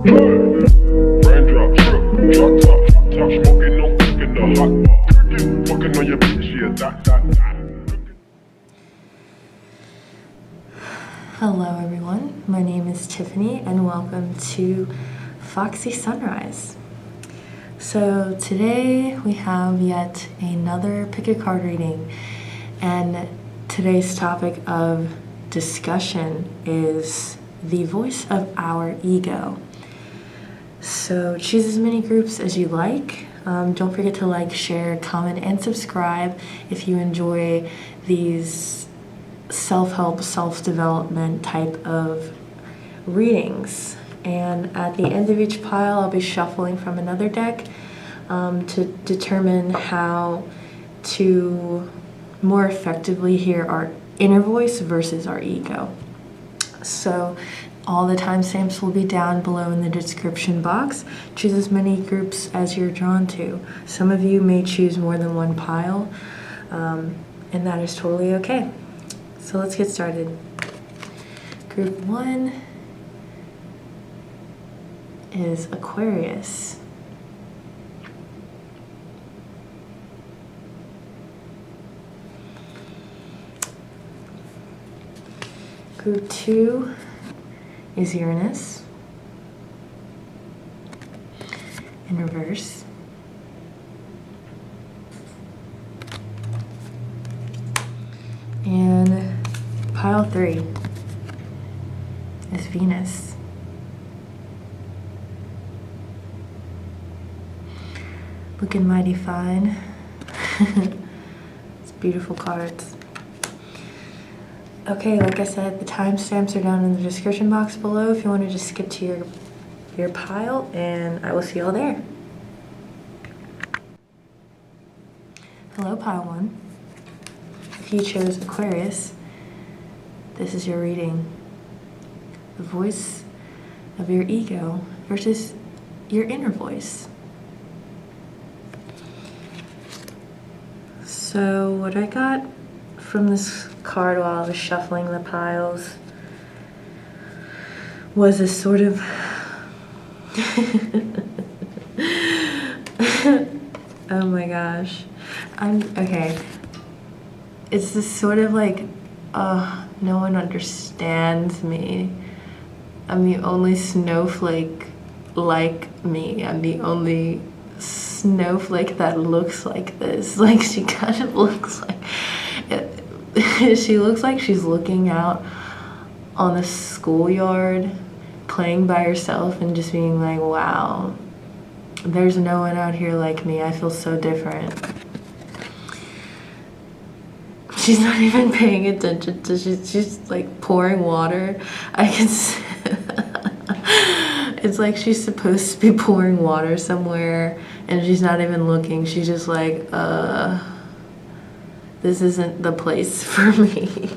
Raindrop, drip, drop top, top, smoking, no cooking the hot pot. Fucking on your bitch, yeah, that. Hello everyone, my name is Tiffany and welcome to Foxey Sunrise. So today we have yet another pick a card reading, and today's topic of discussion is the voice of our ego. So choose as many groups as you like. Don't forget to like, share, comment, and subscribe if you enjoy these self-help, self-development type of readings. And at the end of each pile, I'll be shuffling from another deck to determine how to more effectively hear our inner voice versus our ego. So all the timestamps will be down below in the description box. Choose as many groups as you're drawn to. Some of you may choose more than one pile, and that is totally okay. So let's get started. Group 1 is Aquarius. Group 2 is Uranus in reverse. And pile 3 is Venus. Looking mighty fine. It's beautiful cards. Okay, like I said, the timestamps are down in the description box below if you want to just skip to your pile, and I will see you all there. Hello, pile 1. If you chose Aquarius, this is your reading. The voice of your ego versus your inner voice. So what I got from this card while I was shuffling the piles was a sort of oh my gosh, okay. It's this sort of like, no one understands me. I'm the only snowflake like me. I'm the only snowflake that looks like this. Like, she kind of looks like she looks like she's looking out on the schoolyard playing by herself and just being like, wow, there's no one out here like me. I feel so different. She's not even paying attention to, she's like pouring water. I can see it's like she's supposed to be pouring water somewhere and she's not even looking. She's just like, this isn't the place for me.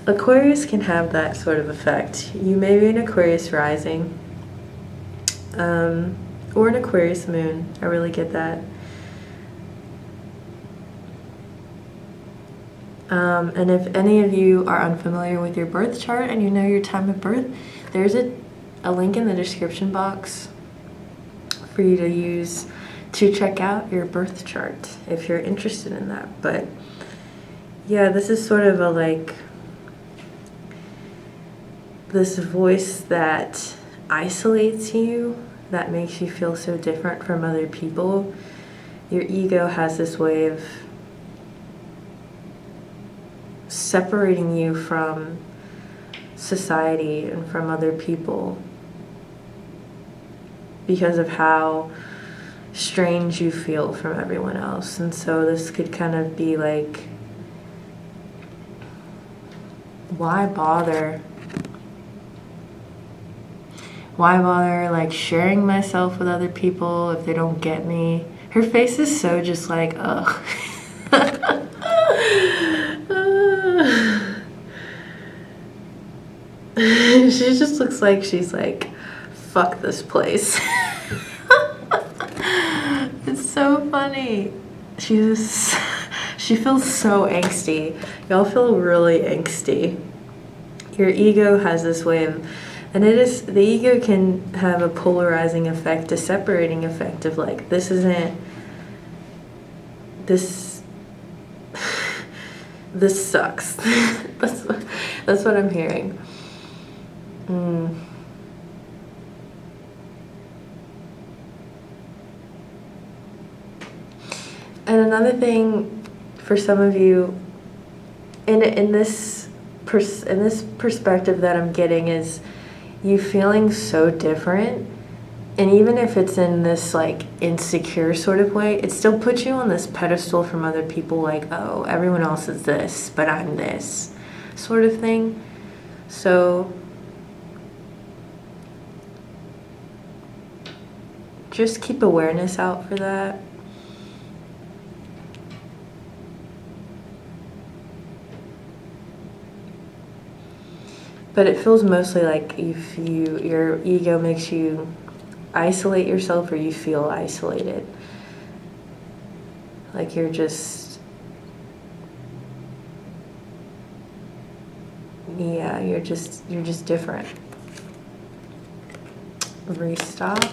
Aquarius can have that sort of effect. You may be an Aquarius rising, or an Aquarius moon. I really get that. And if any of you are unfamiliar with your birth chart and you know your time of birth, there's a link in the description box for you to use to check out your birth chart if you're interested in that. But yeah, this is sort of a like this voice that isolates you, that makes you feel so different from other people. Your ego has this way of separating you from society and from other people because of how strange you feel from everyone else. And so this could kind of be like, why bother? Why bother like sharing myself with other people if they don't get me? Her face is so just like, ugh. She just looks like she's like, fuck this place. It's so funny. She feels so angsty. Y'all feel really angsty. Your ego has this way of And it is, the ego can have a polarizing effect, a separating effect of like, this isn't, this, this sucks. That's what I'm hearing. And another thing for some of you, in this perspective that I'm getting, is you feeling so different. And even if it's in this like insecure sort of way, it still puts you on this pedestal from other people, like, oh, everyone else is this, but I'm this sort of thing. So just keep awareness out for that. But it feels mostly like if your ego makes you isolate yourself, or you feel isolated. Like you're just, yeah, you're just different. Restock.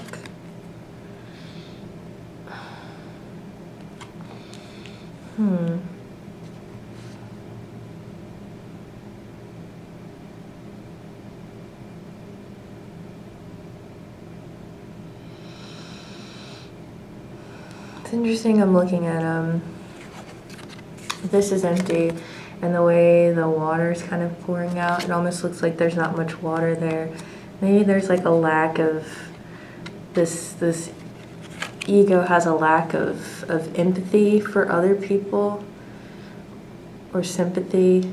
It's interesting, I'm looking at, this is empty, and the way the water is kind of pouring out, it almost looks like there's not much water there. Maybe there's like a lack of, this ego has a lack of empathy for other people, or sympathy.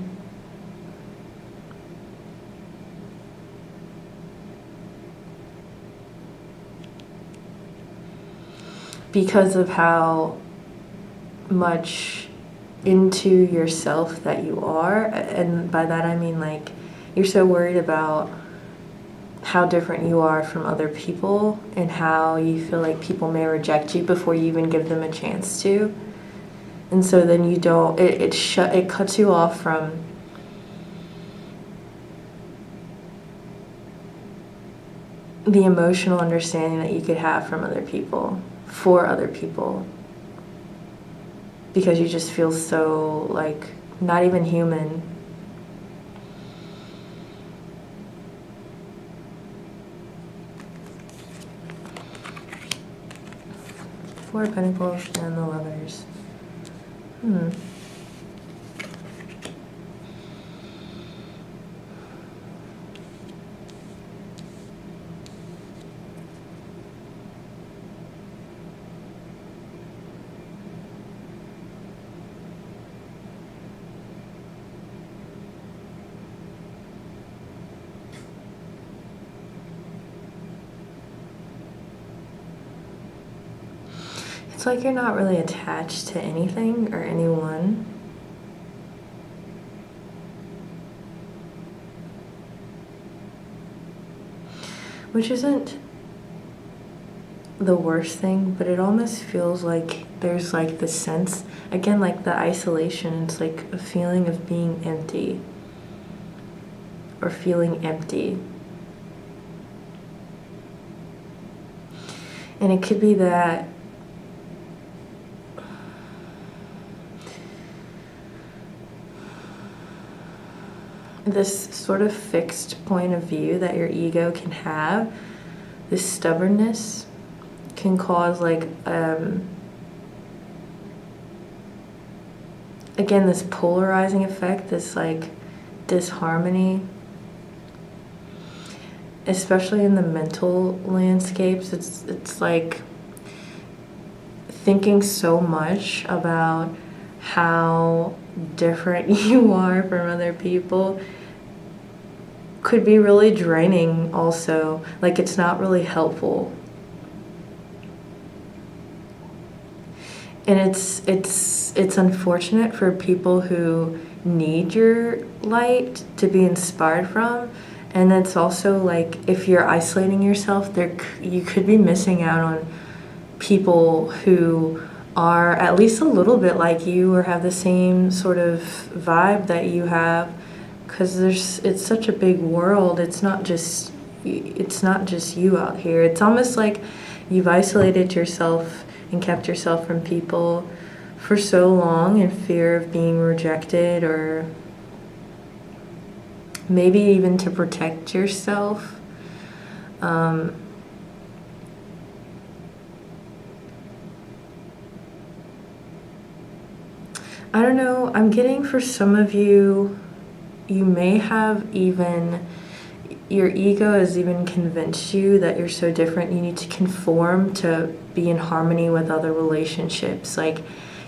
Because of how much into yourself that you are. And by that I mean like you're so worried about how different you are from other people and how you feel like people may reject you before you even give them a chance to. And so then you don't, it cuts you off from the emotional understanding that you could have from other people, for other people, because you just feel so like not even human. Four of Pentacles and the Lovers. It's like you're not really attached to anything or anyone. Which isn't the worst thing, but it almost feels like there's like this sense, again, like the isolation, it's like a feeling of being empty or feeling empty. And it could be that this sort of fixed point of view that your ego can have, this stubbornness, can cause like, again, this polarizing effect, this like disharmony, especially in the mental landscapes. It's like thinking so much about how different you are from other people could be really draining also. Like it's not really helpful. And it's unfortunate for people who need your light to be inspired from. And it's also like if you're isolating yourself, you could be missing out on people who are at least a little bit like you or have the same sort of vibe that you have, because it's such a big world. It's not just it's not just you out here. It's almost like you've isolated yourself and kept yourself from people for so long in fear of being rejected, or maybe even to protect yourself. I don't know, I'm getting for some of you, you may have even, your ego has even convinced you that you're so different, you need to conform to be in harmony with other relationships, like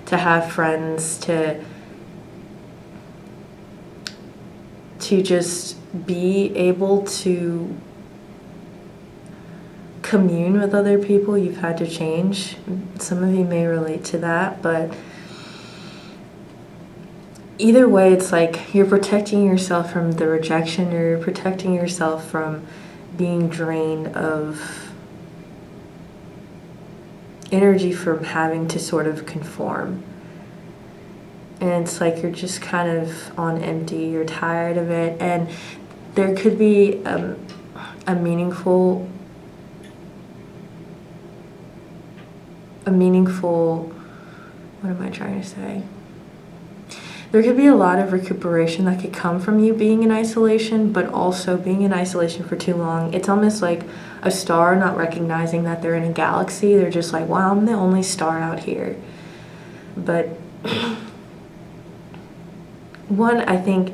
to have friends, to just be able to commune with other people. You've had to change. Some of you may relate to that, but either way, it's like you're protecting yourself from the rejection, or you're protecting yourself from being drained of energy from having to sort of conform. And it's like you're just kind of on empty, you're tired of it, and there could be a meaningful, what am I trying to say? There could be a lot of recuperation that could come from you being in isolation, but also being in isolation for too long. It's almost like a star not recognizing that they're in a galaxy. They're just like, wow, I'm the only star out here. But one, I think,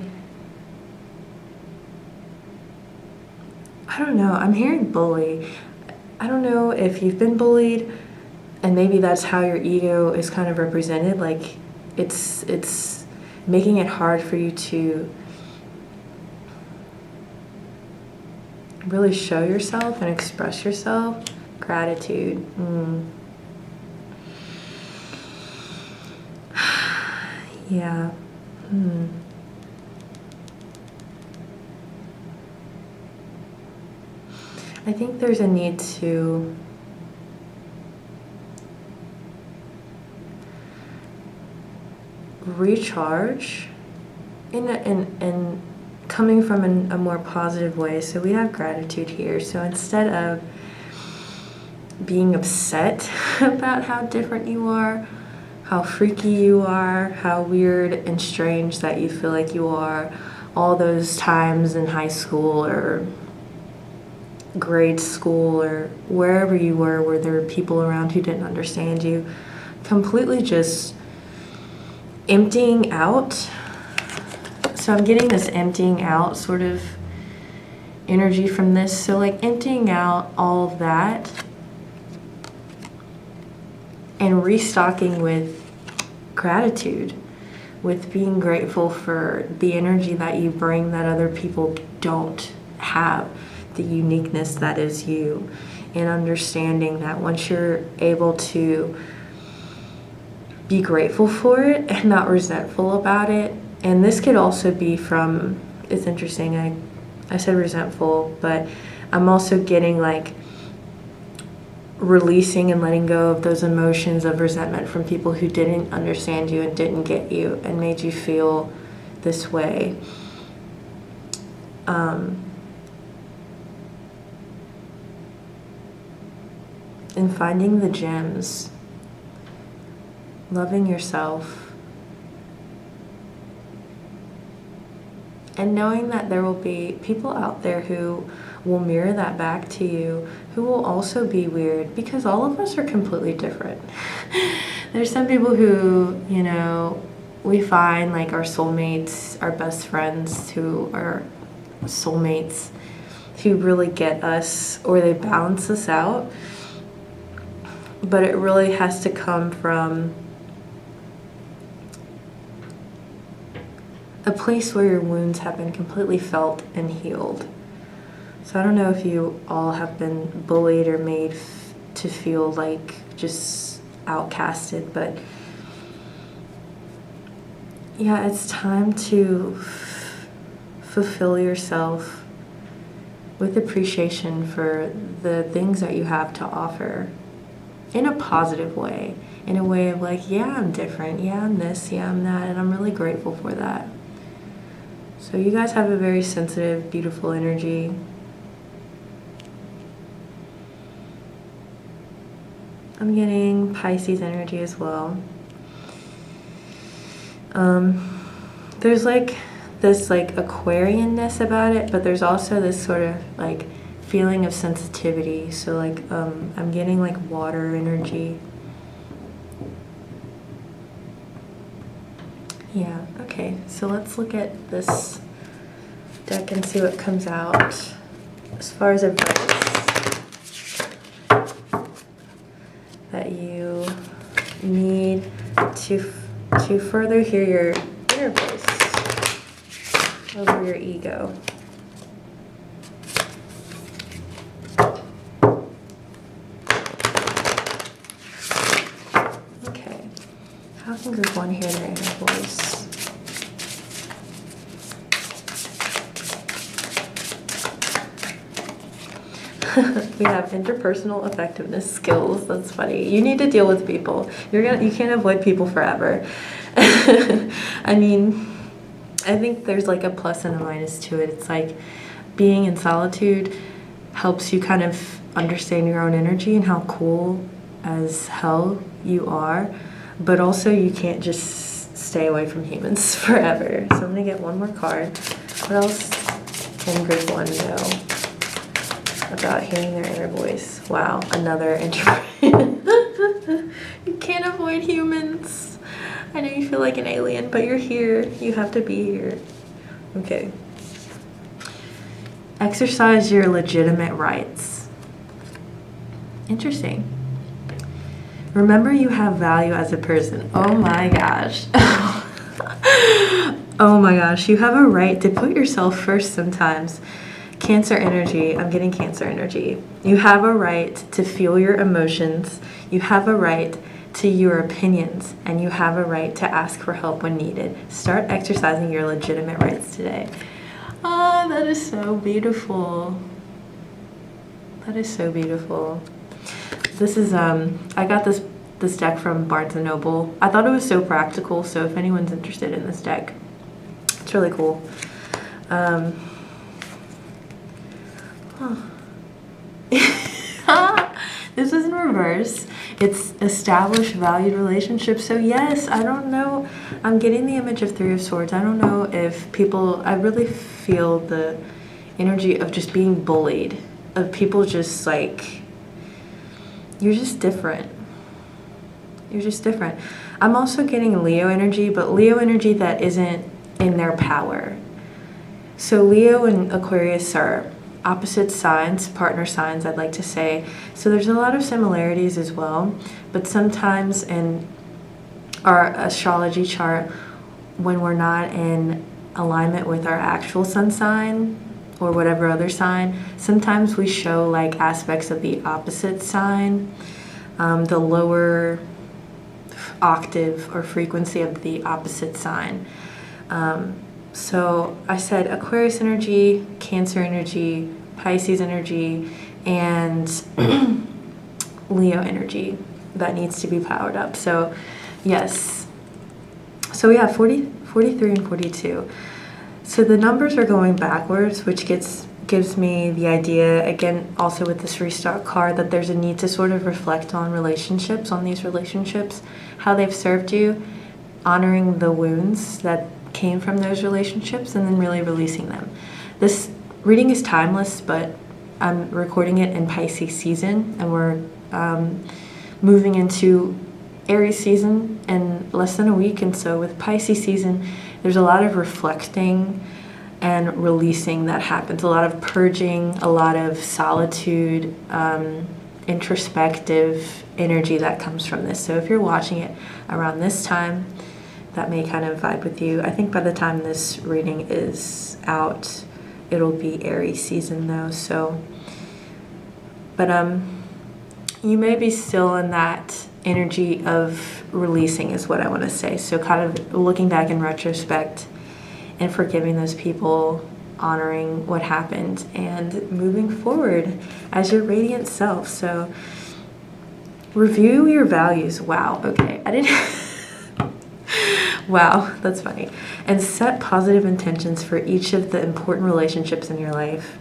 I don't know, I'm hearing bully. I don't know if you've been bullied, and maybe that's how your ego is kind of represented. Like it's making it hard for you to really show yourself and express yourself. Gratitude. Yeah. I think there's a need to recharge in coming from a more positive way. So we have gratitude here. So instead of being upset about how different you are, how freaky you are, how weird and strange that you feel like you are, all those times in high school or grade school or wherever you were where there were people around who didn't understand you, completely just emptying out. So I'm getting this emptying out sort of energy from this. So like emptying out all of that and restocking with gratitude, with being grateful for the energy that you bring that other people don't have, the uniqueness that is you, and understanding that once you're able to be grateful for it and not resentful about it. And this could also be from, it's interesting, I said resentful, but I'm also getting like releasing and letting go of those emotions of resentment from people who didn't understand you and didn't get you and made you feel this way. And finding the gems, loving yourself, and knowing that there will be people out there who will mirror that back to you, who will also be weird, because all of us are completely different. There's some people who, you know, we find like our soulmates, our best friends who are soulmates, who really get us, or they balance us out. But it really has to come from a place where your wounds have been completely felt and healed. So I don't know if you all have been bullied or made to feel like just outcasted, but yeah, it's time to fulfill yourself with appreciation for the things that you have to offer in a positive way, in a way of like, yeah, I'm different, yeah, I'm this, yeah, I'm that, and I'm really grateful for that. So you guys have a very sensitive, beautiful energy. I'm getting Pisces energy as well. There's like this like Aquarian-ness about it, but there's also this sort of like feeling of sensitivity. So like I'm getting like water energy. Yeah, okay, so let's look at this deck and see what comes out as far as advice that you need to further hear your inner voice over your ego. Okay, how can group one hear their inner voice? We have interpersonal effectiveness skills. That's funny. You need to deal with people. You can't avoid people forever. I mean, I think there's like a plus and a minus to it. It's like being in solitude helps you kind of understand your own energy and how cool as hell you are, but also you can't just stay away from humans forever. So I'm gonna get one more card. What else can group one know about hearing their inner voice? Wow, another introvert. You can't avoid humans. I know you feel like an alien, but you're here. You have to be here. Okay. Exercise your legitimate rights. Interesting. Remember you have value as a person. Oh my gosh. Oh my gosh. You have a right to put yourself first sometimes. Cancer energy. I'm getting Cancer energy. You have a right to feel your emotions. You have a right to your opinions, and you have a right to ask for help when needed. Start exercising your legitimate rights today. Oh, that is so beautiful. That is so beautiful. This is I got this deck from Barnes & Noble. I thought it was so practical, so if anyone's interested in this deck, it's really cool. This is in reverse. It's established valued relationships. So yes, I don't know. I'm getting the image of Three of Swords. I don't know if people, I really feel the energy of just being bullied, of people just like, you're just different. You're just different. I'm also getting Leo energy, but Leo energy that isn't in their power. So Leo and Aquarius are opposite signs, partner signs, I'd like to say. So there's a lot of similarities as well, but sometimes in our astrology chart, when we're not in alignment with our actual sun sign or whatever other sign, sometimes we show like aspects of the opposite sign, the lower octave or frequency of the opposite sign. So I said Aquarius energy, Cancer energy, Pisces energy, and Leo energy that needs to be powered up. So yes. So we have 40, 43, and 42. So the numbers are going backwards, which gives me the idea, again, also with this restart card, that there's a need to sort of reflect on relationships, on these relationships, how they've served you, honoring the wounds that came from those relationships, and then really releasing them. This reading is timeless, but I'm recording it in Pisces season, and we're moving into Aries season in less than a week. And so with Pisces season, there's a lot of reflecting and releasing that happens, a lot of purging, a lot of solitude, introspective energy that comes from this. So if you're watching it around this time, that may kind of vibe with you. I think by the time this reading is out, it'll be Aries season though. So, but you may be still in that energy of releasing is what I want to say. So kind of looking back in retrospect and forgiving those people, honoring what happened, and moving forward as your radiant self. So review your values. Wow. Okay. I didn't... Wow, that's funny. And set positive intentions for each of the important relationships in your life.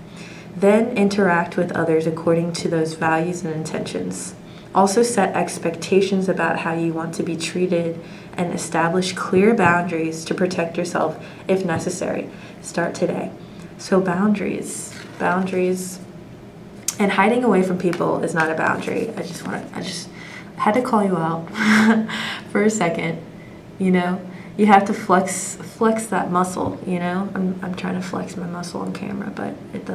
Then interact with others according to those values and intentions. Also set expectations about how you want to be treated and establish clear boundaries to protect yourself if necessary. Start today. So boundaries. And hiding away from people is not a boundary. I just had to call you out for a second. You know, you have to flex that muscle, you know? I'm trying to flex my muscle on camera, but that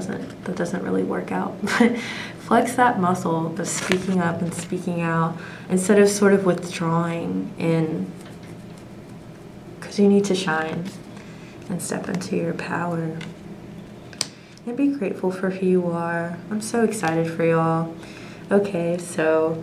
doesn't really work out. But flex that muscle of speaking up and speaking out instead of sort of withdrawing in, because you need to shine and step into your power. And be grateful for who you are. I'm so excited for y'all. Okay, so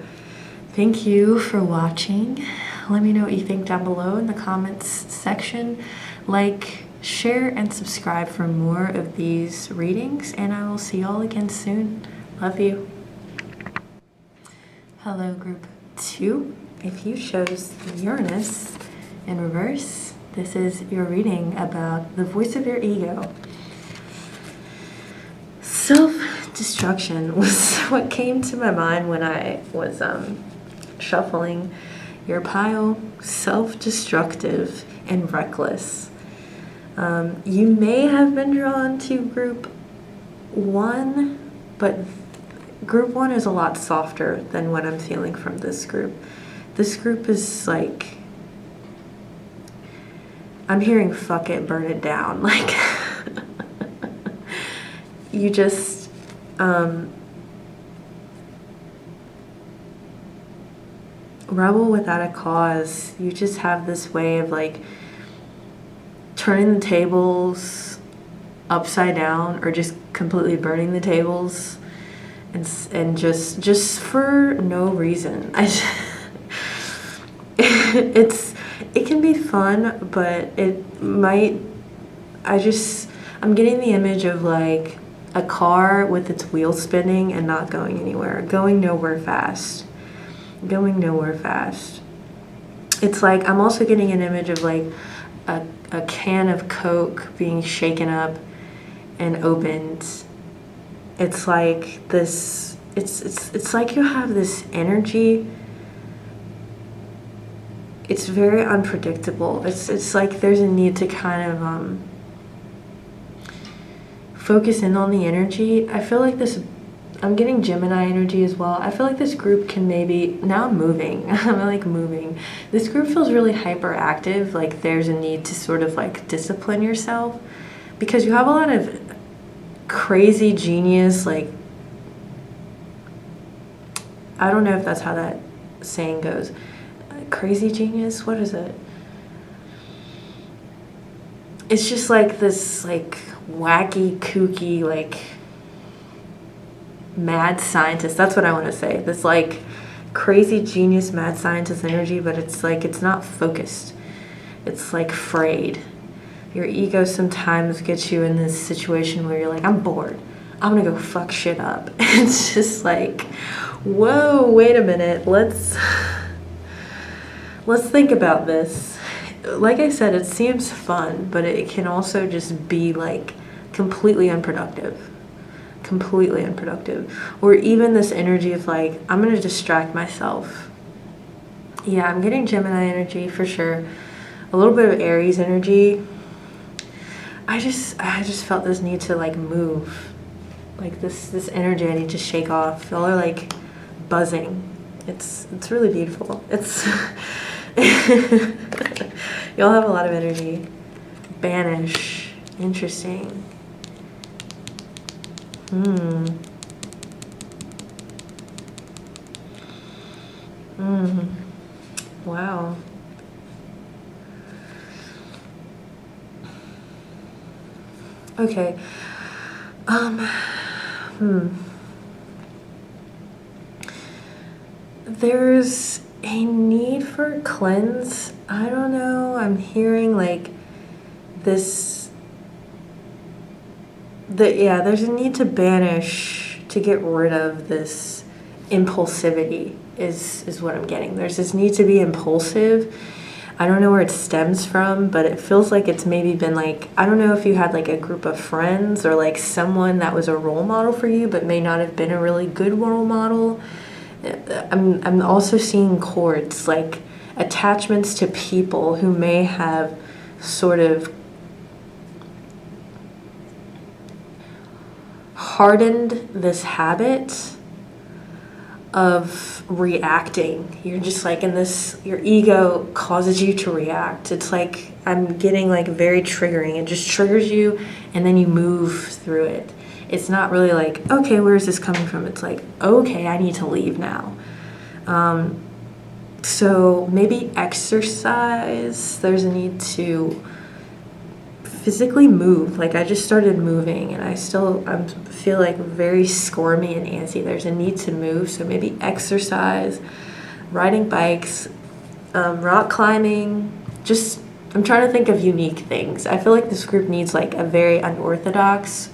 thank you for watching. Let me know what you think down below in the comments section. Like, share, and subscribe for more of these readings, and I will see y'all again soon. Love you. Hello, group 2. If you chose Uranus in reverse, this is your reading about the voice of your ego. Self-destruction was what came to my mind when I was shuffling your pile. Self-destructive and reckless. You may have been drawn to group 1, but group 1 is a lot softer than what I'm feeling from this group. This group is like, I'm hearing fuck it, burn it down. Like, you just, rebel without a cause. You just have this way of like turning the tables upside down or just completely burning the tables and just for no reason. It can be fun, but it might, I'm getting the image of like a car with its wheels spinning and not going anywhere, going nowhere fast. It's like, I'm also getting an image of like a can of Coke being shaken up and opened. It's like this, it's like you have this energy. It's very unpredictable. It's like there's a need to kind of focus in on the energy. I feel like this, I'm getting Gemini energy as well. I feel like this group can maybe, now I'm moving. I'm like moving. This group feels really hyperactive. Like there's a need to sort of like discipline yourself because you have a lot of crazy genius, like, I don't know if that's how that saying goes. Crazy genius? What is it? It's just like this like wacky, kooky, like mad scientist. That's what I want to say. This like crazy genius, mad scientist energy, but it's like, it's not focused. It's like frayed. Your ego sometimes gets you in this situation where you're like, I'm bored. I'm gonna go fuck shit up. It's just like, whoa, wait a minute. Let's think about this. Like I said, it seems fun, but it can also just be like completely unproductive. Or even this energy of like, I'm gonna distract myself. Yeah, I'm getting Gemini energy for sure. A little bit of Aries energy. I just felt this need to like move. Like this energy I need to shake off. Y'all are like buzzing. It's really beautiful. It's y'all have a lot of energy. Banish. Interesting. Wow. Okay. There's a need for cleanse. I don't know. I'm hearing like this. There's a need to banish, to get rid of this impulsivity is what I'm getting. There's this need to be impulsive. I don't know where it stems from, but it feels like it's maybe been like, I don't know if you had like a group of friends or like someone that was a role model for you, but may not have been a really good role model. I'm also seeing cords, like attachments to people who may have sort of hardened this habit of reacting. You're just like in this, your ego causes you to react. It's like, I'm getting like very triggering. It just triggers you and then you move through it. It's not really like, okay, where is this coming from? It's like, okay, I need to leave now. So maybe exercise. There's a need to physically move. Like I just started moving and I feel like very squirmy and antsy. There's a need to move. So maybe exercise, riding bikes, rock climbing. Just, I'm trying to think of unique things. I feel like this group needs like a very unorthodox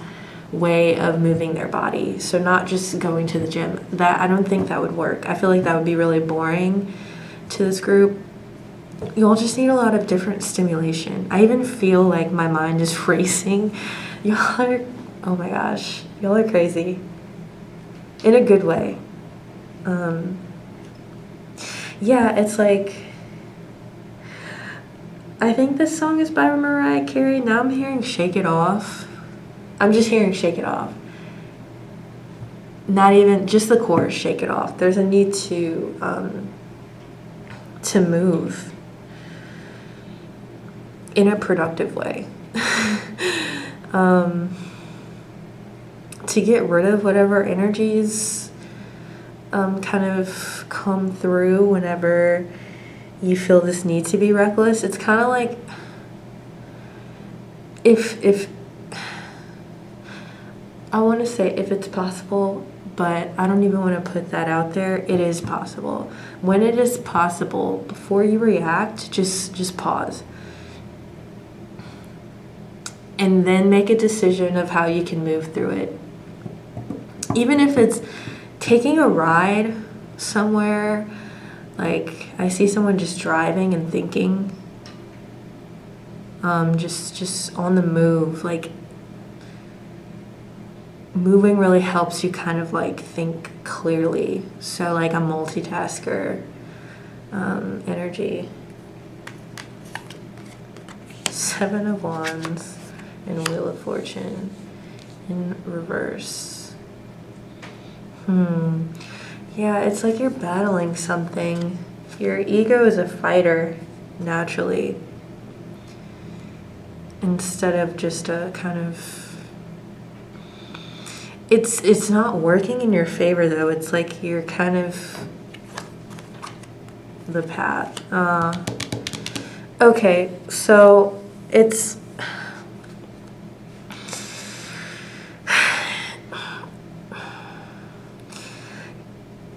way of moving their body. So not just going to the gym. That, I don't think that would work. I feel like that would be really boring to this group. You'll just need a lot of different stimulation. I even feel like my mind is racing. Y'all are, oh my gosh, y'all are crazy. In a good way. Yeah, it's like, I think this song is by Mariah Carey. Now I'm hearing Shake It Off. I'm just hearing Shake It Off. Not even, just the chorus, Shake It Off. There's a need to move in a productive way. To get rid of whatever energies kind of come through whenever you feel this need to be reckless. It's kind of like if I want to say if it's possible, but I don't even want to put that out there. It is possible. When it is possible, before you react, just pause. And then make a decision of how you can move through it. Even if it's taking a ride somewhere, like I see someone just driving and thinking, just on the move, like moving really helps you kind of like think clearly. So like a multitasker energy. Seven of Wands and Wheel of Fortune in reverse. Yeah, it's like you're battling something. Your ego is a fighter naturally, instead of just a kind of, it's not working in your favor though. It's like you're kind of the path. Okay, so it's,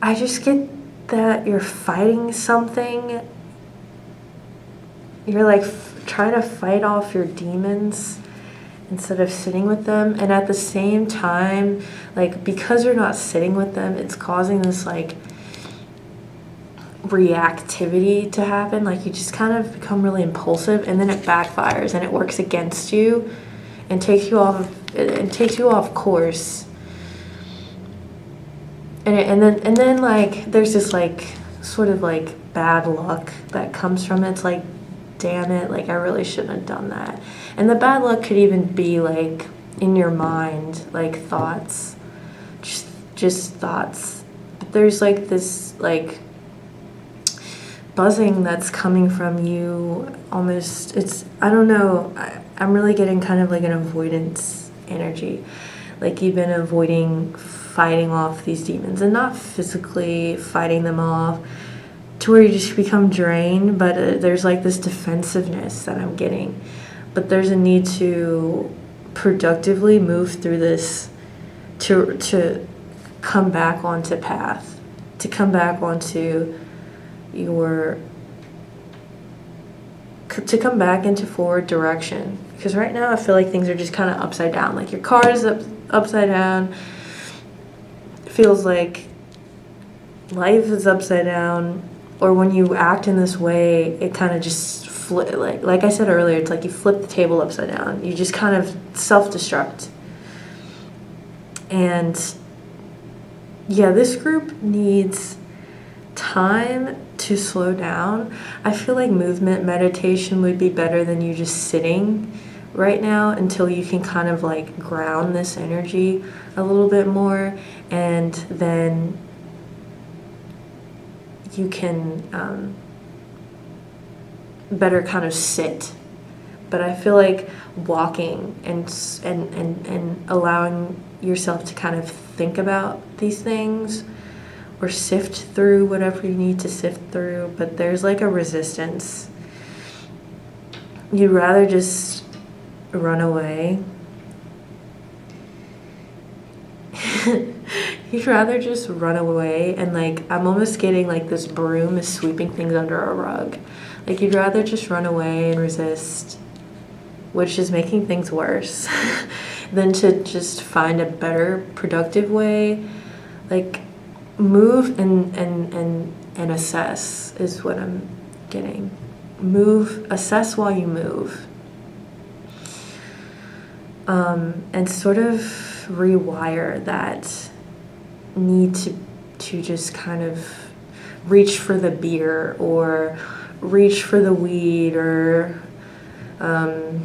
I just get that you're fighting something. You're like trying to fight off your demons instead of sitting with them. And at the same time, like because you're not sitting with them, it's causing this like reactivity to happen. Like you just kind of become really impulsive, and then it backfires and it works against you and takes you off course. And then like there's this like sort of like bad luck that comes from it. It's like, damn it, like I really shouldn't have done that. And the bad luck could even be like in your mind, like thoughts, just thoughts. But there's like this like buzzing that's coming from you. Almost, it's, I don't know, I'm really getting kind of like an avoidance energy. Like you've been avoiding fighting off these demons, and not physically fighting them off to where you just become drained, but there's like this defensiveness that I'm getting. But there's a need to productively move through this to come back onto path, to come back onto to come back into forward direction. Because right now I feel like things are just kind of upside down. Like your car is upside down. Feels like life is upside down. Or when you act in this way, it kind of just flip. Like I said earlier, it's like you flip the table upside down. You just kind of self-destruct. And yeah, this group needs time to slow down. I feel like movement meditation would be better than you just sitting right now until you can kind of like ground this energy a little bit more, and then you can better kind of sit. But I feel like walking and allowing yourself to kind of think about these things or sift through whatever you need to sift through, but there's like a resistance. You'd rather just run away. You'd rather just run away, and like I'm almost getting like this broom is sweeping things under a rug. Like you'd rather just run away and resist, which is making things worse, than to just find a better, productive way. Like move and assess is what I'm getting. Move, assess while you move. And sort of rewire that need to just kind of reach for the beer or reach for the weed or I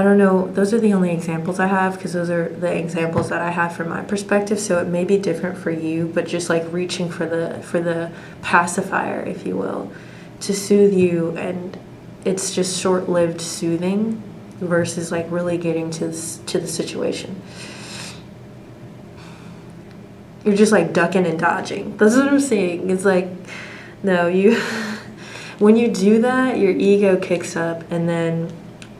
don't know, those are the only examples I have because those are the examples that I have from my perspective, so it may be different for you, but just like reaching for the pacifier, if you will, to soothe you, and it's just short-lived soothing versus like really getting to the situation. You're just like ducking and dodging. That's what I'm saying. It's like, no, when you do that, your ego kicks up, and then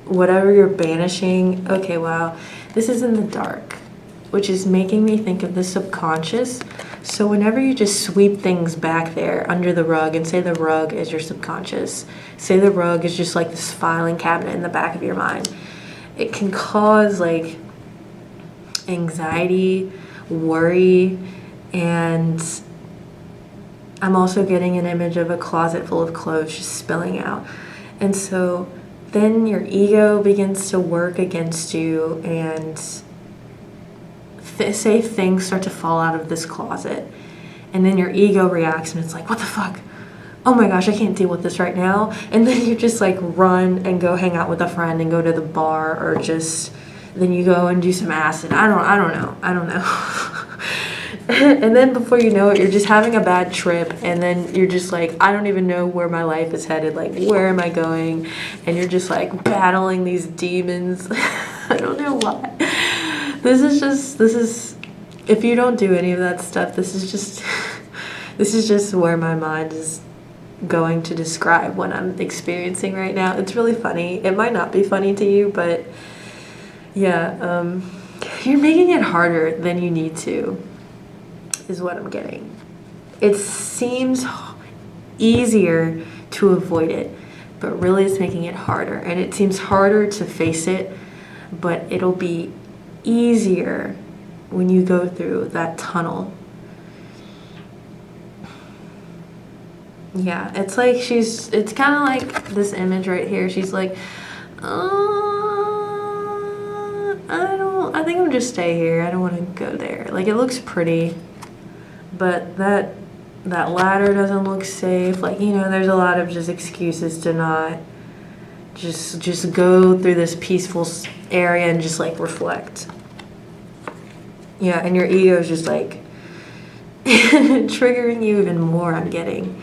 whatever you're banishing, okay, wow, this is in the dark, which is making me think of the subconscious. So whenever you just sweep things back there under the rug and say the rug is your subconscious, say the rug is just like this filing cabinet in the back of your mind, it can cause like anxiety, worry, and I'm also getting an image of a closet full of clothes just spilling out. And so then your ego begins to work against you, and say things start to fall out of this closet, and then your ego reacts and it's like, what the fuck? Oh my gosh, I can't deal with this right now. And then you just like run and go hang out with a friend and go to the bar, or just then you go and do some acid. I don't know. And then before you know it, you're just having a bad trip, and then you're just like, I don't even know where my life is headed, like where am I going? And you're just like battling these demons. I don't know why. This is if you don't do any of that stuff, this is just where my mind is going to describe what I'm experiencing right now. It's really funny. It might not be funny to you, but yeah, you're making it harder than you need to, is what I'm getting. It seems easier to avoid it, but really it's making it harder. And it seems harder to face it, but it'll be easier when you go through that tunnel. Yeah, it's like it's kind of like this image right here. She's like, I think I'm just stay here. I don't want to go there. Like, it looks pretty, but that ladder doesn't look safe. Like, you know, there's a lot of just excuses to not just go through this peaceful area and just like reflect. Yeah, and your ego is just like triggering you even more, I'm getting.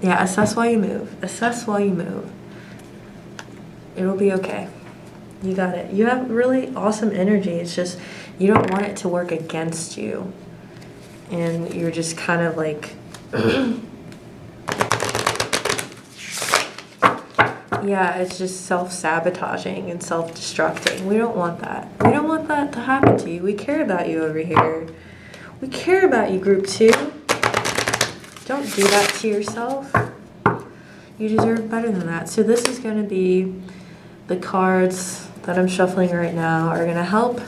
Yeah, assess while you move. Assess while you move. It'll be okay. You got it. You have really awesome energy. It's just you don't want it to work against you. And you're just kind of like yeah, it's just self-sabotaging and self-destructing. We don't want that. We don't want that to happen to you. We care about you over here. We care about you, group 2. Don't do that to yourself. You deserve better than that. So this is going to be the cards that I'm shuffling right now are going to help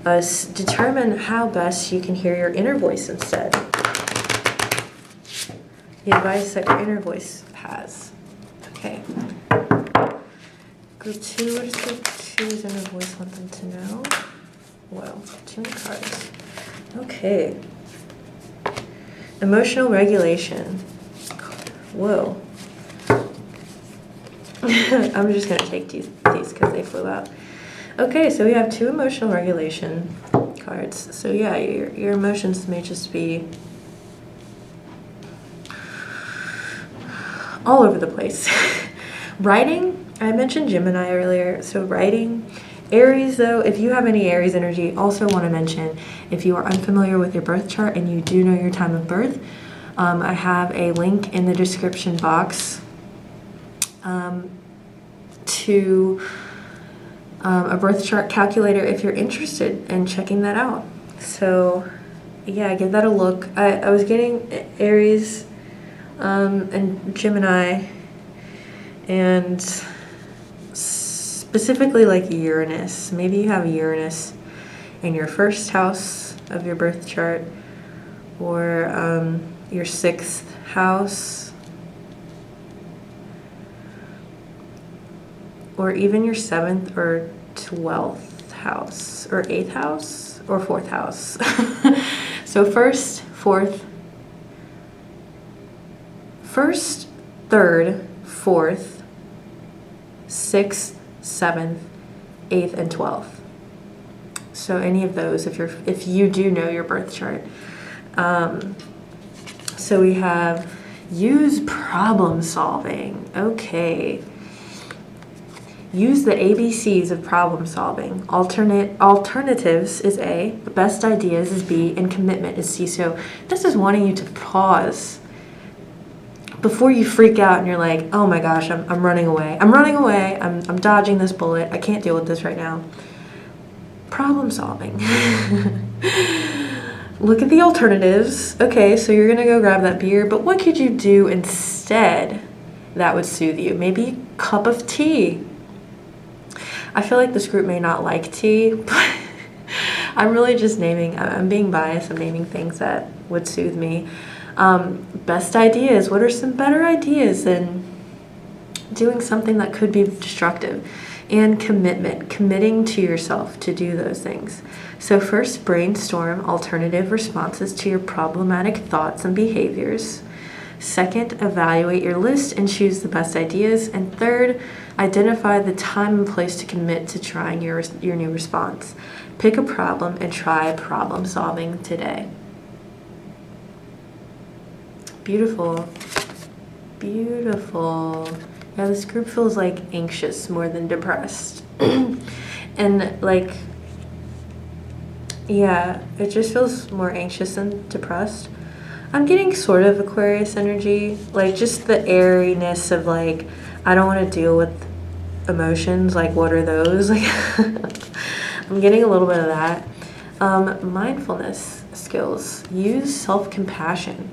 us determine how best you can hear your inner voice instead. The advice that your inner voice has. Okay. Group 2, what does group 2's inner voice want them to know? Whoa, too many cards. Okay. Emotional regulation. Whoa. I'm just going to take these because they flew out. Okay, so we have 2 emotional regulation cards. So yeah, your emotions may just be all over the place. Writing, I mentioned Gemini earlier, so writing. Aries, though, if you have any Aries energy, also want to mention, if you are unfamiliar with your birth chart and you do know your time of birth, I have a link in the description box to a birth chart calculator if you're interested in checking that out. So yeah, give that a look. I was getting Aries and Gemini, and specifically like Uranus. Maybe you have Uranus in your 1st house of your birth chart, or your 6th house, or even your 7th or 12th house, or 8th house, or 4th house. So 1st, 3rd, 4th, 6th, 7th, 8th, and 12th. So any of those, if you do know your birth chart. So we have use problem solving. Okay. Use the ABCs of problem solving. Alternatives is A, best ideas is B, and commitment is C. So this is wanting you to pause before you freak out and you're like, oh my gosh, I'm running away. I'm dodging this bullet. I can't deal with this right now. Problem solving. Look at the alternatives. Okay, so you're gonna go grab that beer, but what could you do instead that would soothe you? Maybe a cup of tea. I feel like this group may not like tea, but I'm really just I'm being biased. I'm naming things that would soothe me. Best ideas. What are some better ideas than doing something that could be destructive? And commitment, committing to yourself to do those things. So first, brainstorm alternative responses to your problematic thoughts and behaviors. Second, evaluate your list and choose the best ideas. And third, identify the time and place to commit to trying your new response. Pick a problem and try problem solving today. Beautiful. Beautiful. Yeah, this group feels like anxious more than depressed. And like, yeah, it just feels more anxious than depressed. I'm getting sort of Aquarius energy, like just the airiness of like, I don't want to deal with emotions, like what are those? Like, I'm getting a little bit of that. Mindfulness skills, use self-compassion.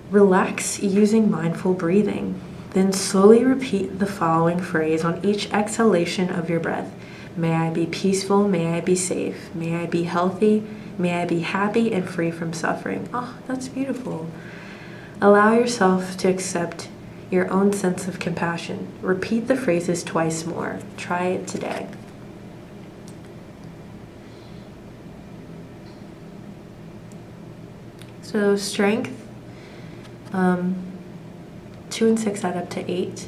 Relax using mindful breathing. Then slowly repeat the following phrase on each exhalation of your breath. May I be peaceful, may I be safe, may I be healthy, may I be happy and free from suffering. Oh, that's beautiful. Allow yourself to accept your own sense of compassion. Repeat the phrases twice more. Try it today. So strength, 2 and 6 add up to 8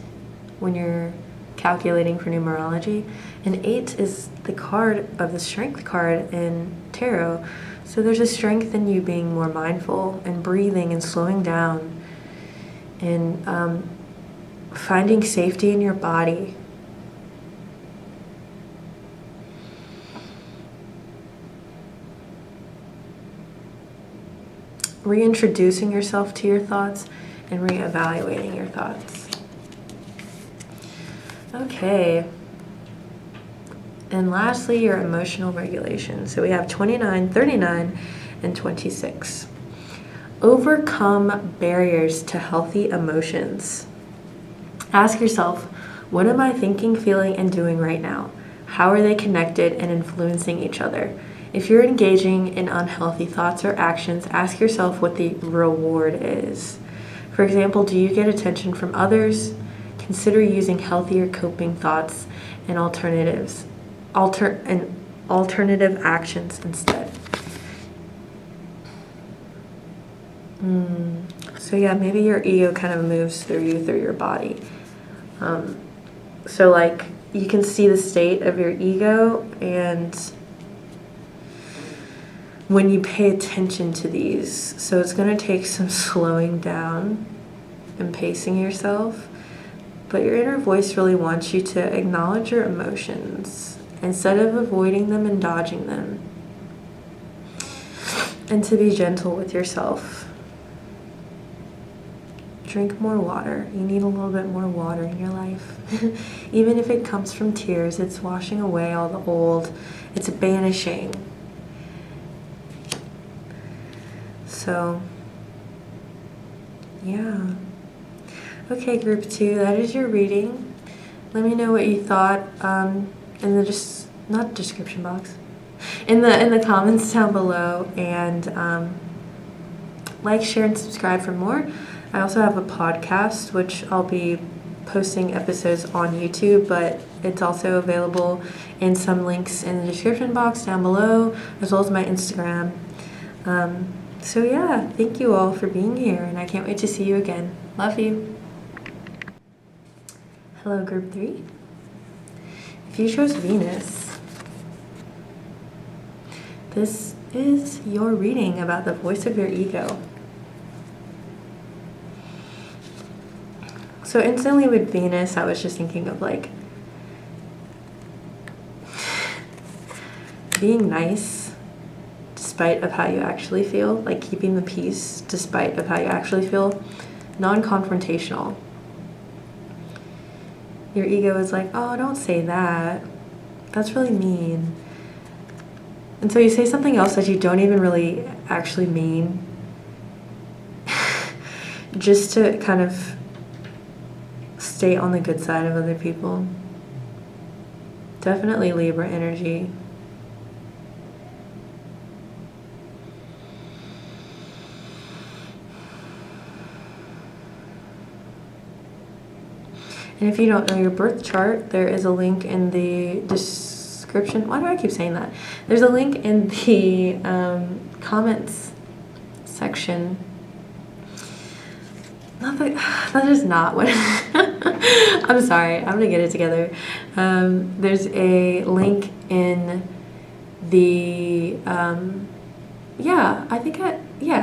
when you're calculating for numerology, and 8 is the card of the strength card in tarot. So there's a strength in you being more mindful and breathing and slowing down and finding safety in your body. Reintroducing yourself to your thoughts and reevaluating your thoughts. Okay. And lastly, your emotional regulation. So we have 29, 39, and 26. Overcome barriers to healthy emotions. Ask yourself, what am I thinking, feeling, and doing right now? How are they connected and influencing each other? If you're engaging in unhealthy thoughts or actions, ask yourself what the reward is. For example, do you get attention from others? Consider using healthier coping thoughts and alternatives. alternative actions instead. So yeah, maybe your ego kind of moves through you, through your body. So like you can see the state of your ego, and when you pay attention to these, so it's going to take some slowing down and pacing yourself, but your inner voice really wants you to acknowledge your emotions instead of avoiding them and dodging them, and to be gentle with yourself. Drink more water. You need a little bit more water in your life. Even if it comes from tears, it's washing away all the old. It's banishing. So, yeah. Okay, group 2, that is your reading. Let me know what you thought in the not description box, in the comments down below, and like, share, and subscribe for more. I also have a podcast, which I'll be posting episodes on YouTube, but it's also available in some links in the description box down below, as well as my Instagram. So yeah, thank you all for being here, and I can't wait to see you again. Love you. Hello, group 3. If you chose Venus, this is your reading about the voice of your ego. So instantly with Venus, I was just thinking of like being nice despite of how you actually feel, like keeping the peace despite of how you actually feel, non-confrontational. Your ego is like, oh, don't say that. That's really mean. And so you say something else that you don't even really actually mean, just to kind of stay on the good side of other people. Definitely Libra energy. And if you don't know your birth chart, there is a link in the description. Why do I keep saying that? There's a link in the comments section. That is not what. I'm sorry. I'm gonna get it together. There's a link in the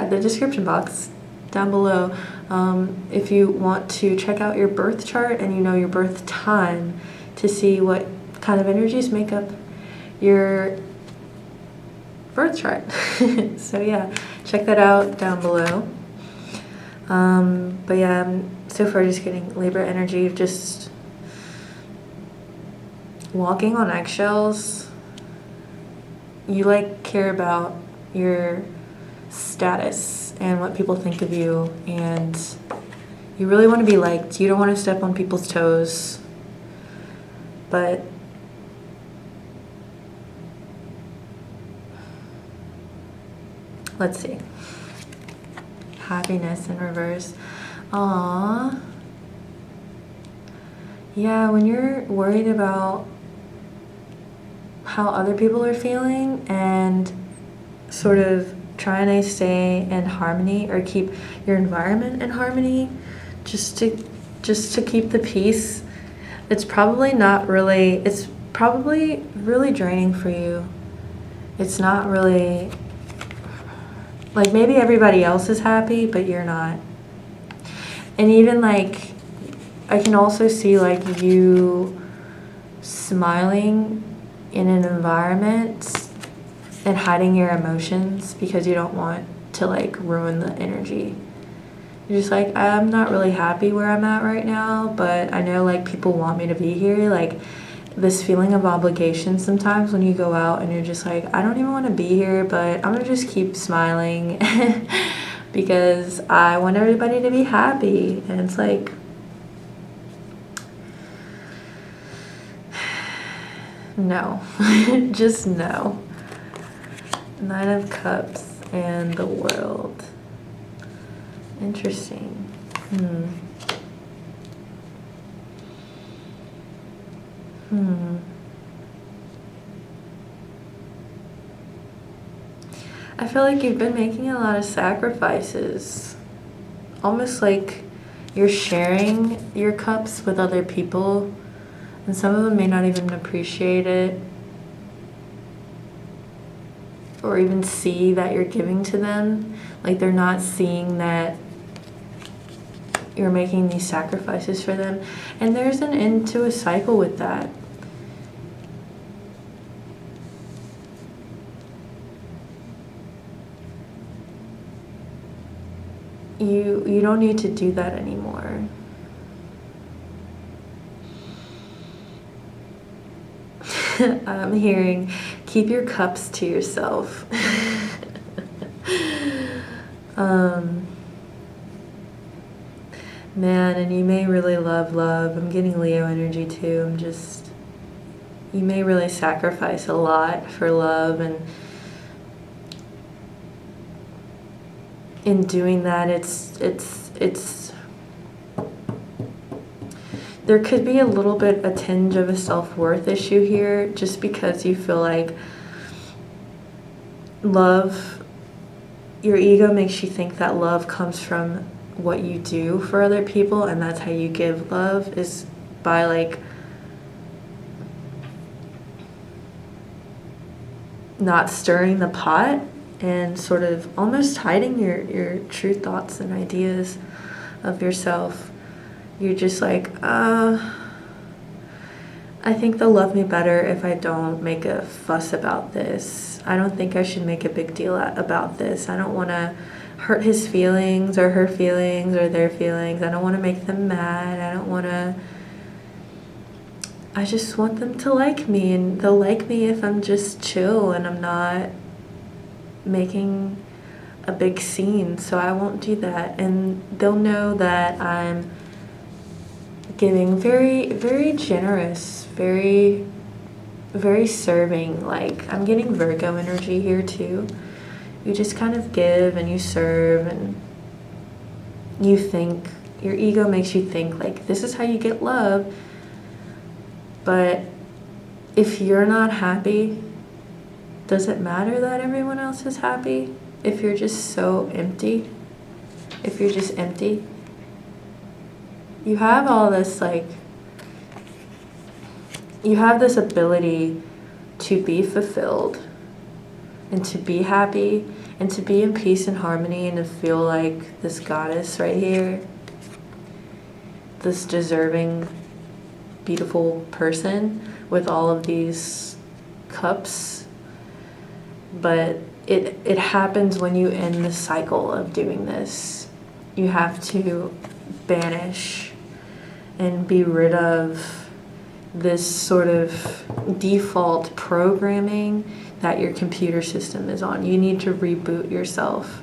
the description box down below. If you want to check out your birth chart and you know your birth time to see what kind of energies make up your birth chart. So yeah, check that out down below. But yeah, I'm so far just getting Libra energy of just walking on eggshells. You like care about your status and what people think of you, and you really want to be liked. You don't want to step on people's toes, but let's see. Happiness in reverse. Aww. Yeah, when you're worried about how other people are feeling and sort of trying to stay in harmony or keep your environment in harmony, just to keep the peace, it's probably really draining for you. It's not really, like, maybe everybody else is happy, but you're not. And even like, I can also see like you smiling in an environment and hiding your emotions because you don't want to like ruin the energy. You're just like, I'm not really happy where I'm at right now, but I know like people want me to be here. Like this feeling of obligation sometimes when you go out and you're just like, I don't even want to be here, but I'm gonna just keep smiling because I want everybody to be happy. And it's like, no. Just no. Nine of Cups and the World. Interesting. I feel like you've been making a lot of sacrifices. Almost like you're sharing your cups with other people, and some of them may not even appreciate it or even see that you're giving to them. Like they're not seeing that you're making these sacrifices for them. And there's an end to a cycle with that. You don't need to do that anymore. I'm hearing, keep your cups to yourself. Man, and you may really love love. I'm getting Leo energy too. You may really sacrifice a lot for love, and in doing that, it's there could be a little bit a tinge of a self-worth issue here, just because you feel like love, your ego makes you think that love comes from what you do for other people, and that's how you give love, is by like not stirring the pot and sort of almost hiding your true thoughts and ideas of yourself. You're just like, I think they'll love me better if I don't make a fuss about this. I don't think I should make a big deal about this. I don't want to hurt his feelings or her feelings or their feelings. I don't want to make them mad. I just want them to like me, and they'll like me if I'm just chill and I'm not making a big scene. So I won't do that, and they'll know that I'm giving very, very generous, very, very serving. Like, I'm getting Virgo energy here too. You just kind of give and you serve, and you think, your ego makes you think like this is how you get love. But if you're not happy, does it matter that everyone else is happy? If you're just so empty, if you're just empty, you have all this, like, you have this ability to be fulfilled and to be happy and to be in peace and harmony, and to feel like this goddess right here, this deserving, beautiful person with all of these cups. But it happens when you end the cycle of doing this. You have to banish and be rid of this sort of default programming that your computer system is on. You need to reboot yourself.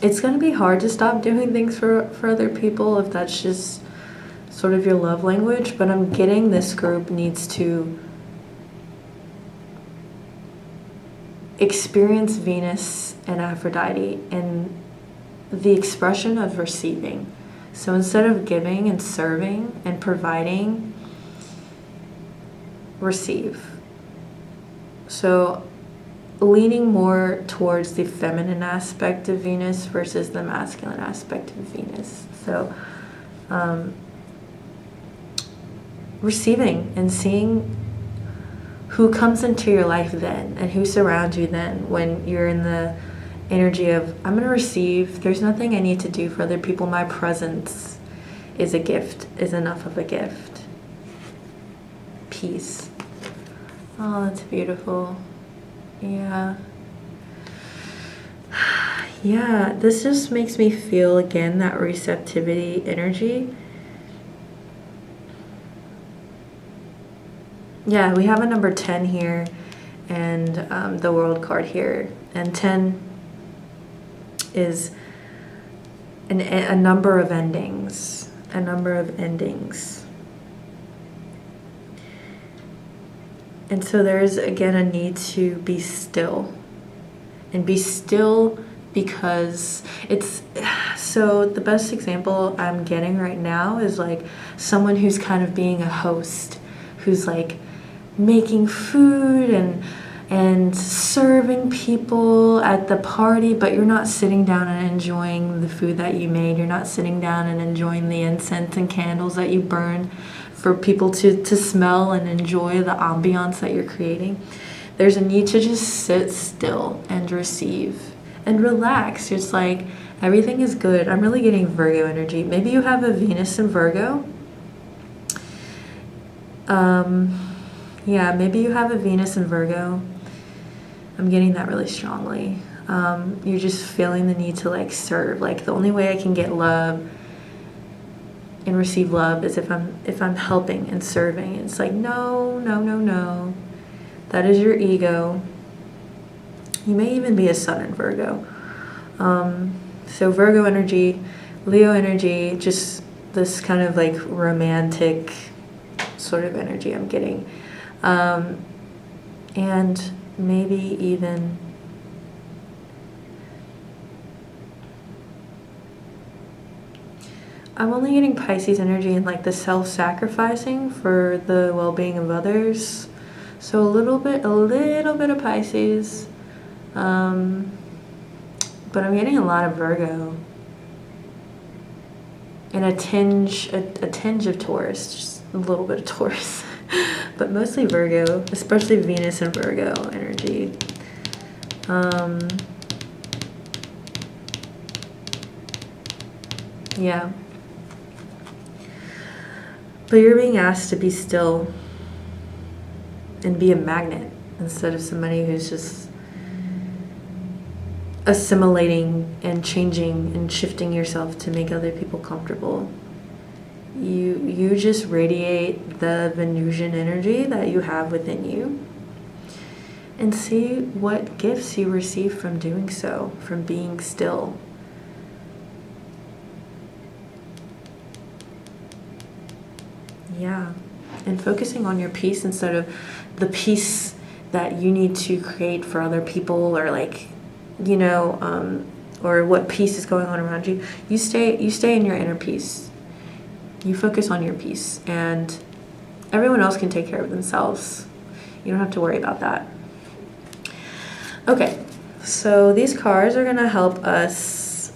It's going to be hard to stop doing things for other people if that's just sort of your love language, but I'm getting this group needs to experience Venus and Aphrodite and the expression of receiving. So instead of giving and serving and providing, receive. So leaning more towards the feminine aspect of Venus versus the masculine aspect of Venus. So receiving and seeing who comes into your life then and who surrounds you then, when you're in the energy of, I'm going to receive. There's nothing I need to do for other people. My presence is a gift, is enough of a gift. Peace. Oh, that's beautiful. Yeah. Yeah, this just makes me feel again that receptivity energy. Yeah, we have a number 10 here and the World card here. And 10 is a number of endings. A number of endings. And so there's, again, a need to be still. And be still because it's... So the best example I'm getting right now is like someone who's kind of being a host. Who's like making food and and serving people at the party, but you're not sitting down and enjoying the food that you made. You're not sitting down and enjoying the incense and candles that you burn for people to smell and enjoy the ambiance that you're creating. There's a need to just sit still and receive and relax. It's like everything is good. I'm really getting Virgo energy. Maybe you have a Venus in Virgo. Yeah, maybe you have a Venus in Virgo. I'm getting that really strongly. You're just feeling the need to like serve. Like the only way I can get love and receive love is if I'm helping and serving. It's like no. That is your ego. You may even be a Sun in Virgo. So Virgo energy, Leo energy, just this kind of like romantic sort of energy I'm getting. And maybe even I'm only getting Pisces energy and like the self-sacrificing for the well-being of others. So a little bit of Pisces. But I'm getting a lot of Virgo. And a tinge of Taurus, just a little bit of Taurus. But mostly Virgo, especially Venus and Virgo energy. Yeah. But you're being asked to be still and be a magnet instead of somebody who's just assimilating and changing and shifting yourself to make other people comfortable. You just radiate the Venusian energy that you have within you and see what gifts you receive from doing so, from being still. Yeah, and focusing on your peace instead of the peace that you need to create for other people, or like, you know, or what peace is going on around you. You stay in your inner peace. You focus on your peace, and everyone else can take care of themselves. You don't have to worry about that. Okay, so these cards are going to help us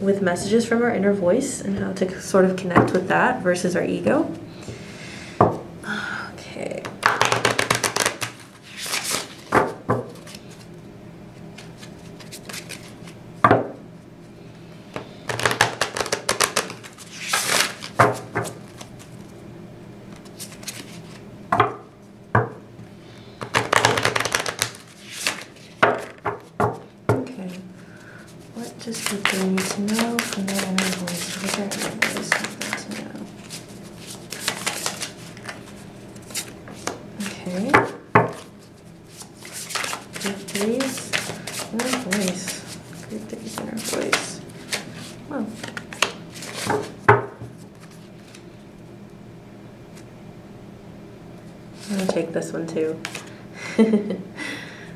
with messages from our inner voice and how to sort of connect with that versus our ego. Okay. Just what they need to know from their inner voice. What their inner voice needs to know. Okay. Group threes, inner voice. Group threes, inner voice. Oh. I'm gonna take this one too.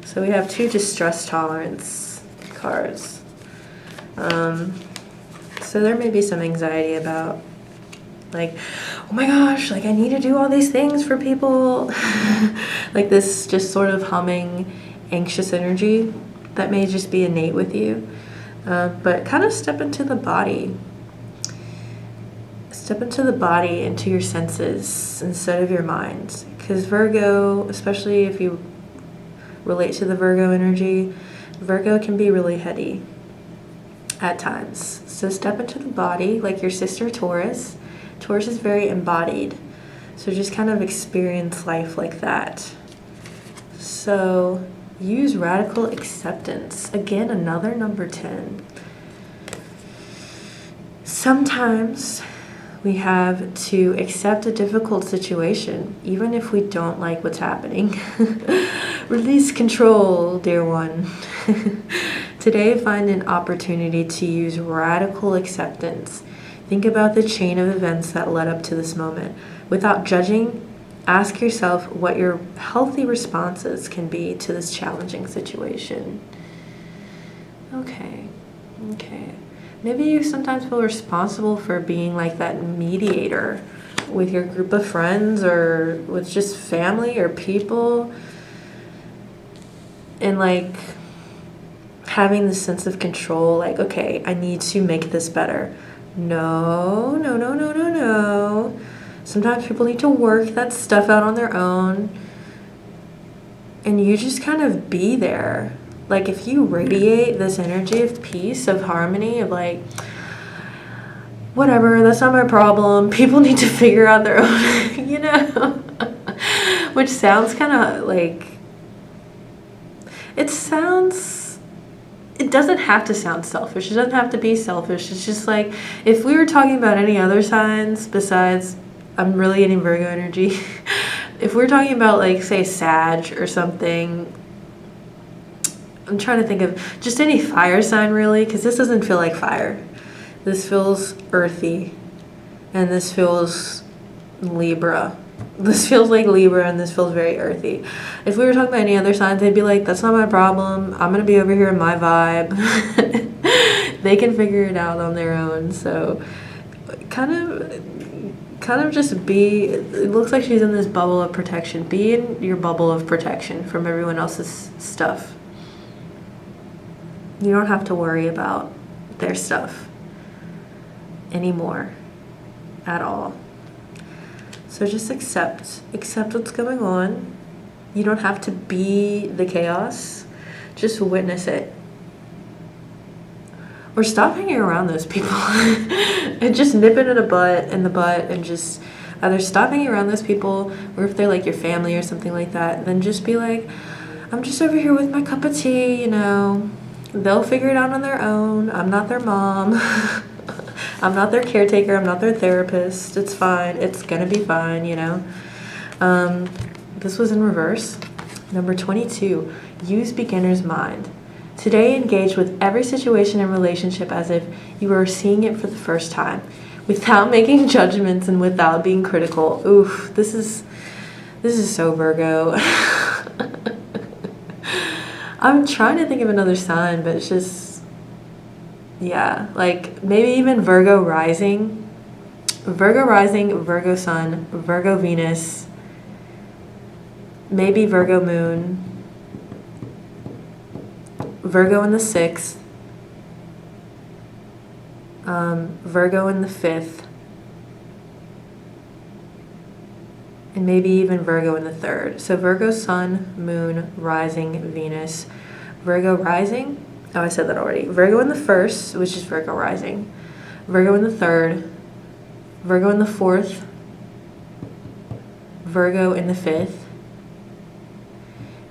So we have 2 distress tolerance cards. So there may be some anxiety about like, oh my gosh, like I need to do all these things for people. Like this just sort of humming, anxious energy that may just be innate with you. But kind of step into the body. Step into the body, into your senses instead of your mind. Because Virgo, especially if you relate to the Virgo energy, Virgo can be really heady at times. So step into the body like your sister Taurus. Taurus is very embodied. So just kind of experience life like that. So use radical acceptance. Again, another number 10. Sometimes we have to accept a difficult situation, even if we don't like what's happening. Release control, dear one. Today, find an opportunity to use radical acceptance. Think about the chain of events that led up to this moment. Without judging, ask yourself what your healthy responses can be to this challenging situation. Okay. Maybe you sometimes feel responsible for being like that mediator with your group of friends or with just family or people. and like having this sense of control, like, okay, I need to make this better. No, no, no, no, no, no. Sometimes people need to work that stuff out on their own. And you just kind of be there. Like, if you radiate this energy of peace, of harmony, of like, whatever, that's not my problem. People need to figure out their own, you know? Which sounds kind of like, it doesn't have to sound selfish. It doesn't have to be selfish. It's just like, if we were talking about any other signs besides, I'm really getting Virgo energy. If we're talking about, like, say, Sag or something, I'm trying to think of just any fire sign, really, because this doesn't feel like fire. This feels earthy, and this feels Libra. This feels like Libra, and this feels very earthy. If we were talking about any other signs, they'd be like, that's not my problem. I'm going to be over here in my vibe. They can figure it out on their own. So kind of just be, it looks like she's in this bubble of protection. Be in your bubble of protection from everyone else's stuff. You don't have to worry about their stuff anymore at all. So just accept what's going on. You don't have to be the chaos. Just witness it. Or stop hanging around those people. And just nip it in the butt, and just either stop hanging around those people, or if they're like your family or something like that, then just be like, I'm just over here with my cup of tea, you know. They'll figure it out on their own. I'm not their mom. I'm not their caretaker. I'm not their therapist. It's fine. It's gonna be fine, you know. This was in reverse. Number 22, use beginner's mind. Today, engage with every situation and relationship as if you were seeing it for the first time, without making judgments and without being critical. Oof, this is so Virgo. I'm trying to think of another sign, but it's just, yeah, like maybe even Virgo rising, Virgo sun, Virgo Venus, maybe Virgo moon, Virgo in the 6th, Virgo in the 5th, and maybe even Virgo in the 3rd. So Virgo sun, moon, rising, Venus, Virgo rising. Oh, I said that already. Virgo in the 1st, which is Virgo rising, Virgo in the 3rd, Virgo in the 4th, Virgo in the 5th,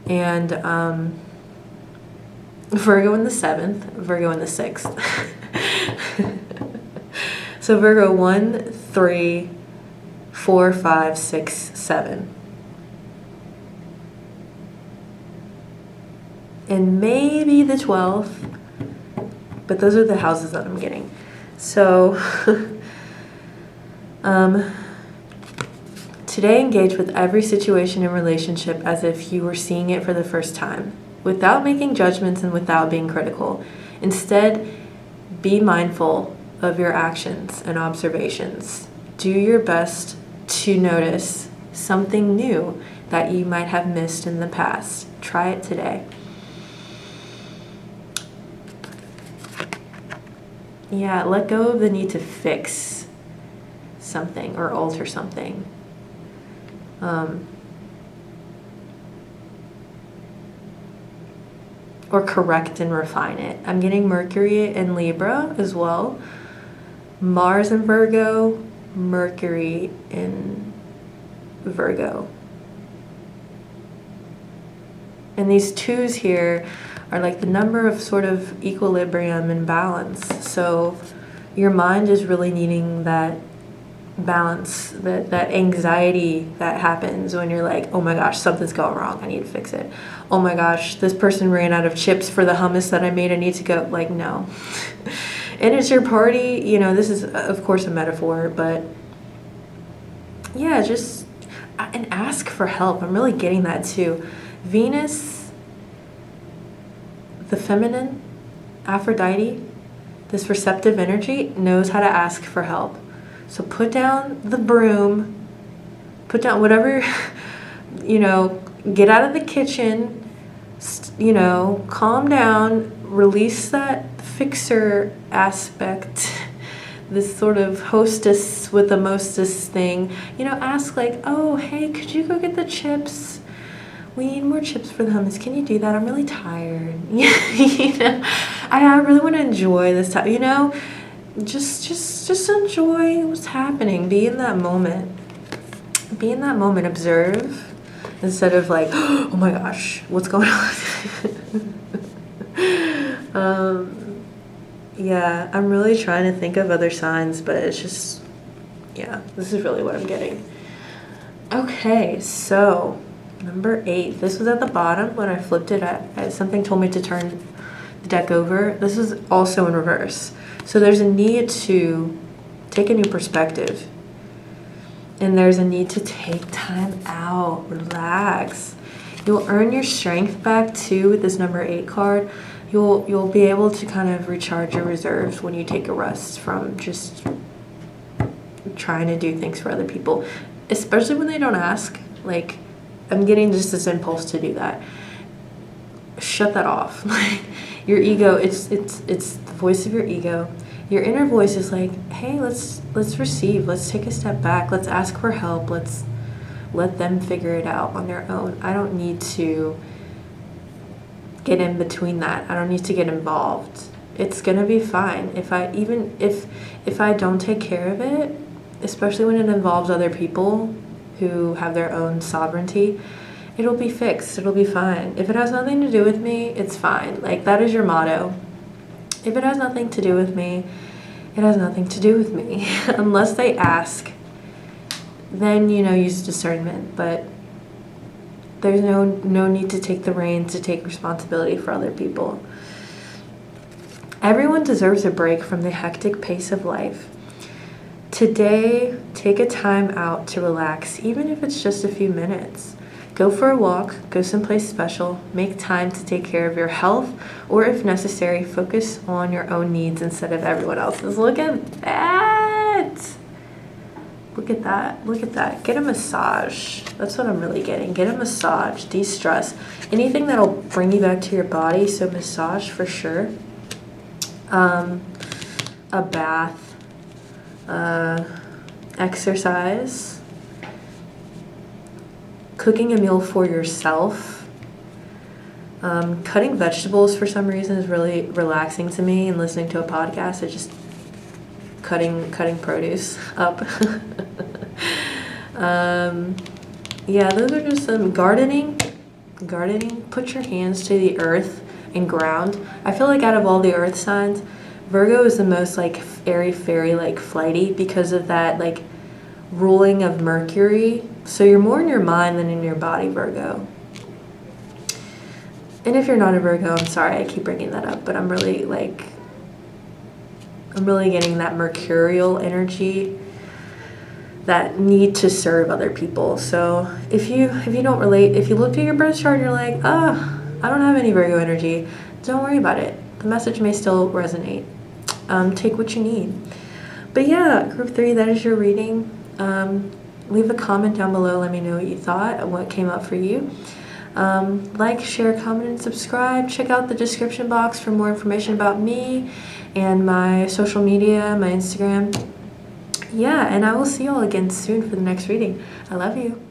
and Virgo in the 7th, Virgo in the 6th. So Virgo 1, 3, 4, 5, 6, 7. And maybe the 12th, but those are the houses that I'm getting. So today, engage with every situation and relationship as if you were seeing it for the first time, without making judgments and without being critical. Instead, be mindful of your actions and observations. Do your best to notice something new that you might have missed in the past. Try it today. Yeah, let go of the need to fix something or alter something. Or correct and refine it. I'm getting Mercury in Libra as well. Mars in Virgo, Mercury in Virgo. And these twos here are like the number of sort of equilibrium and balance. So your mind is really needing that balance, that anxiety that happens when you're like, oh my gosh, something's going wrong, I need to fix it. Oh my gosh, this person ran out of chips for the hummus that I made, I need to go. Like, no. And it's your party, you know, this is of course a metaphor, but yeah, just, and ask for help. I'm really getting that too. Venus, the feminine, Aphrodite, this receptive energy knows how to ask for help. So put down the broom, put down whatever, you know, get out of the kitchen, calm down, release that fixer aspect, this sort of hostess with a mostess thing. Ask like, oh, hey, could you go get the chips? We need more chips for the hummus. Can you do that? I'm really tired. I really want to enjoy this time. Just enjoy what's happening. Be in that moment. Be in that moment. Observe instead of like, oh my gosh, what's going on? Yeah, I'm really trying to think of other signs, but it's just, this is really what I'm getting. Okay, so number 8. This was at the bottom when I flipped it. Something told me to turn the deck over. This is also in reverse. So there's a need to take a new perspective. And there's a need to take time out, relax. You'll earn your strength back too with this number 8 card. You'll be able to kind of recharge your reserves when you take a rest from just trying to do things for other people, especially when they don't ask. Like, I'm getting just this impulse to do that. Shut that off. Like, your ego, it's the voice of your ego. Your inner voice is like, hey, let's receive. Let's take a step back. Let's ask for help. Let's let them figure it out on their own. I don't need to get in between that. I don't need to get involved. It's gonna be fine. If I don't take care of it, especially when it involves other people who have their own sovereignty, it'll be fixed. It'll be fine. If it has nothing to do with me, it's fine. Like, that is your motto. If it has nothing to do with me, it has nothing to do with me. Unless they ask, then, use discernment. But there's no need to take the reins, to take responsibility for other people. Everyone deserves a break from the hectic pace of life. Today, take a time out to relax, even if it's just a few minutes. Go for a walk, go someplace special, make time to take care of your health, or if necessary, focus on your own needs instead of everyone else's. Look at that! Look at that. Look at that. Get a massage. That's what I'm really getting. Get a massage. De-stress. Anything that'll bring you back to your body, so massage for sure. A bath. Exercise. Cooking a meal for yourself. Cutting vegetables for some reason is really relaxing to me, and listening to a podcast, I just cutting produce up. Those are just some gardening. Put your hands to the earth and ground. I feel like out of all the earth signs, Virgo is the most like airy fairy, like flighty, because of that like ruling of Mercury. So you're more in your mind than in your body, Virgo. And if you're not a Virgo, I'm sorry, I keep bringing that up, but I'm really getting that mercurial energy, that need to serve other people. So if you don't relate, if you looked at your birth chart and you're like, I don't have any Virgo energy, don't worry about it. The message may still resonate. Take what you need. But yeah, group 3, that is your reading. Leave a comment down below. Let me know what you thought and what came up for you. Like, share, comment, and subscribe. Check out the description box for more information about me and my social media, my Instagram. Yeah, and I will see you all again soon for the next reading. I love you.